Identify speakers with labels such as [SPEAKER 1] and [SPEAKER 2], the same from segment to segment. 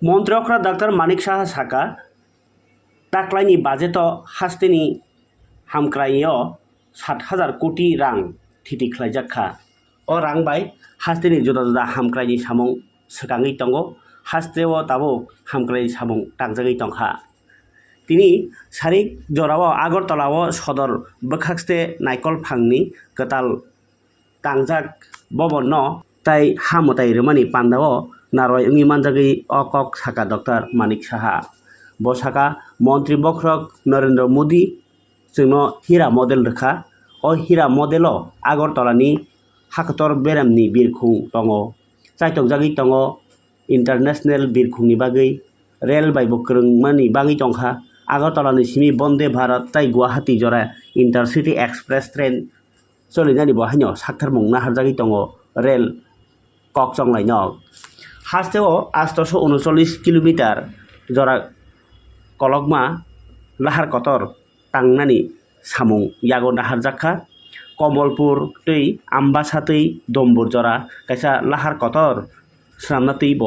[SPEAKER 1] मन्त्रिफ्रा doctor Manik Saha साका दाख्लायनि budget हास्तेनि हामक्रायो 7,000 कोटी रां थिथिख्लायजाखा अ रां बाय हास्तेनि जुदा जुदा हामक्रायनि सामुं सोकाङै दंगो हास्तेव ताबो हामक्रायनि सामुं टांजाङै दंखा तिनि सारिक जराव आगरतलाव सदर बोखाक्सते नायकल फांनि गताल टांजाक बबन ताई हामताई रोमानि पान्दाव नारय उंनि मानजागै अकक साका डॉक्टर मानिक साहा बसाका मंत्री बख्रक नरेंद्र मोदी जोंनो हीरा मॉडल रखा अ हीरा मॉडल आगरतलानि हाखतर बेरामनि बिरखुं दङ चाइटक दङ इंटरनेशनल बिरखुंनि बागै रेल बायबो गोरोंमानि बागै दंखा आगरतलानि सिमी वंदे भारत ताई गुवाहाटी जरा इंटरसिटी एक्सप्रेस ट्रेन चलिनानि बहायनो साक्थारमुं नाहारजागै दङ रेल ककचंलायनो हास्तेव 839 किलोमीटर जरा कलकमा लाहार कतर तांनानि सामुं यागो नाहारजाखा कमलपुर तै आम्बासा तै दम्बुर जरा कैसा लाहार कतर स्रामना तैब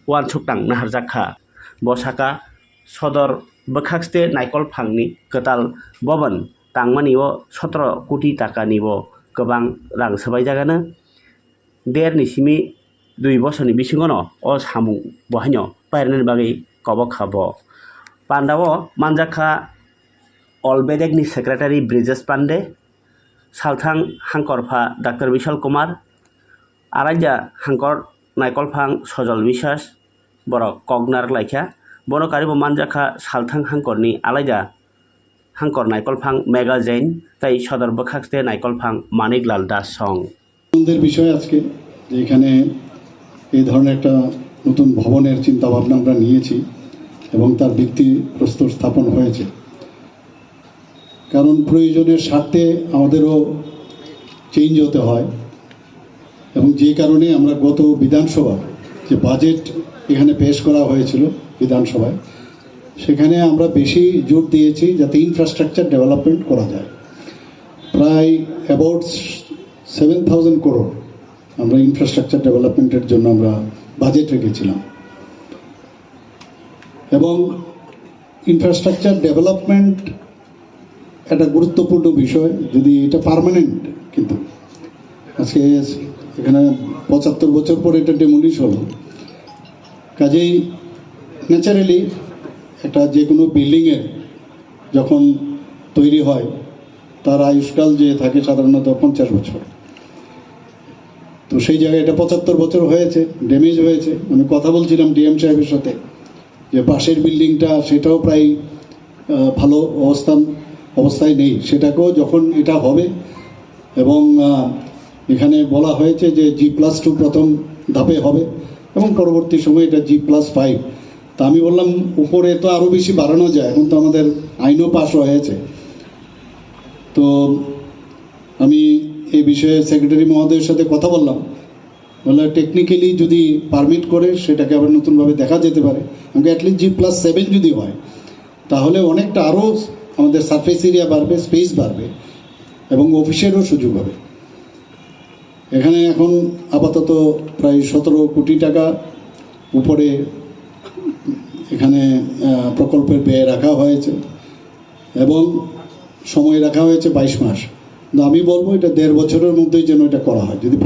[SPEAKER 1] वानसुकतां नाहारजाखा बसाका सदर बोखाक्सते नायकल फांनि गताल भवन तांमानिव 17 कोटी टाकानिबो गोबां रां सोबायजागानो देरनि सिमी 2 बोसोरनि बिसिङावनो अ सामुं बहायनो पायरनानि बागै कबक खाबो पान्डाव मानजाखा अलबेदेकनि सेक्रेटारि ब्रिजेश पांडे सालथां हांकरफा डाक्टर विशाल कुमार आरायजा हांकर नायकलफां सजल विश्वास बर कगनार लाइखा बनकारिबो मानजाखा सालथां हांकरनि आलायजा हांकर नायकलफां मेगा जैन ताई सदर बोखाक्सते नायकलफां मानिकलाल दास सं
[SPEAKER 2] বিষয় আজকে যেখানে এই ধরনের একটা নতুন ভবনের চিন্তা ভাবনা আমরা নিয়েছি এবং তার ভিত্তিপ্রস্তর স্থাপন হয়েছে কারণ প্রয়োজনের স্বার্থে আমাদেরও চেঞ্জ হতে হয় এবং যে কারণে আমরা গত বিধানসভা যে বাজেট এখানে পেশ করা হয়েছিল বিধানসভায় সেখানে আমরা বেশি জোর দিয়েছি যাতে ইনফ্রাস্ট্রাকচার ডেভেলপমেন্ট করা যায় প্রায় অ্যাবাউট 7,000 crore আমরা ইনফ্রাস্ট্রাকচার ডেভেলপমেন্টের জন্য আমরা বাজেট রেখেছিলাম এবং ইনফ্রাস্ট্রাকচার ডেভেলপমেন্ট একটা গুরুত্বপূর্ণ বিষয় যদি এটা পার্মানেন্ট কিন্তু আজকে এখানে 75 বছর পর এটা ডেমোলিশ হলো কাজেই ন্যাচারালি একটা যে কোনো বিল্ডিংয়ের যখন তৈরি হয় তার আয়ুষ্কাল যে থাকে সাধারণত 50 বছর তো সেই জায়গায় এটা 75 বছর হয়েছে ড্যামেজ হয়েছে আমি কথা বলছিলাম ডিএম সাহেবের সাথে যে পাশের বিল্ডিংটা সেটাও প্রায় ভালো অবস্থায় নেই সেটাকেও যখন এটা হবে এবং এখানে বলা হয়েছে যে G+2 প্রথম ধাপে হবে এবং পরবর্তী সময় এটা G+5 তা আমি বললাম উপরে তো আরও বেশি বাড়ানো যায় এখন তো আমাদের আইনও পাস হয়েছে তো আমি এই বিষয়ে সেক্রেটারি মহোদয়ের সাথে কথা বললাম বলে টেকনিক্যালি যদি পারমিট করে সেটাকে আবার নতুনভাবে দেখা যেতে পারে আমাকে অ্যাটলিস্ট G+7 যদি হয় তাহলে অনেকটা আরও আমাদের সারফেস এরিয়া বাড়বে স্পেস বাড়বে এবং অফিসেরও সুযোগ হবে এখানে এখন আপাতত প্রায় 17 কোটি টাকা উপরে এখানে প্রকল্পের ব্যয় রাখা হয়েছে এবং সময় রাখা হয়েছে 22 মাস আমি বলবো এটা 1.5 বছরের মধ্যেই যেন এটা করা হয় যদি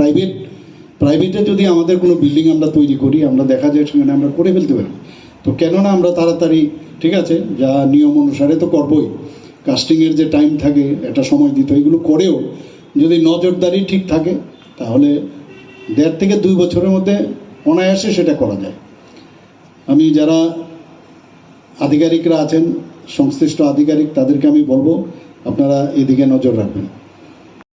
[SPEAKER 2] প্রাইভেটে যদি আমাদের কোনো বিল্ডিং আমরা তৈরি করি আমরা দেখা যায় সেখানে আমরা করে ফেলতে পারি তো কেননা আমরা তাড়াতাড়ি ঠিক আছে যা নিয়ম অনুসারে তো করবই কাস্টিংয়ের যে টাইম থাকে একটা সময় দিতে এগুলো করেও যদি নজরদারি ঠিক থাকে তাহলে 1.5 থেকে 2 বছরের মধ্যে অনায়াসে সেটা করা যায় আমি যারা আধিকারিকরা আছেন সংশ্লিষ্ট আধিকারিক তাদেরকে আমি বলবো আপনারা এদিকে নজর রাখবেন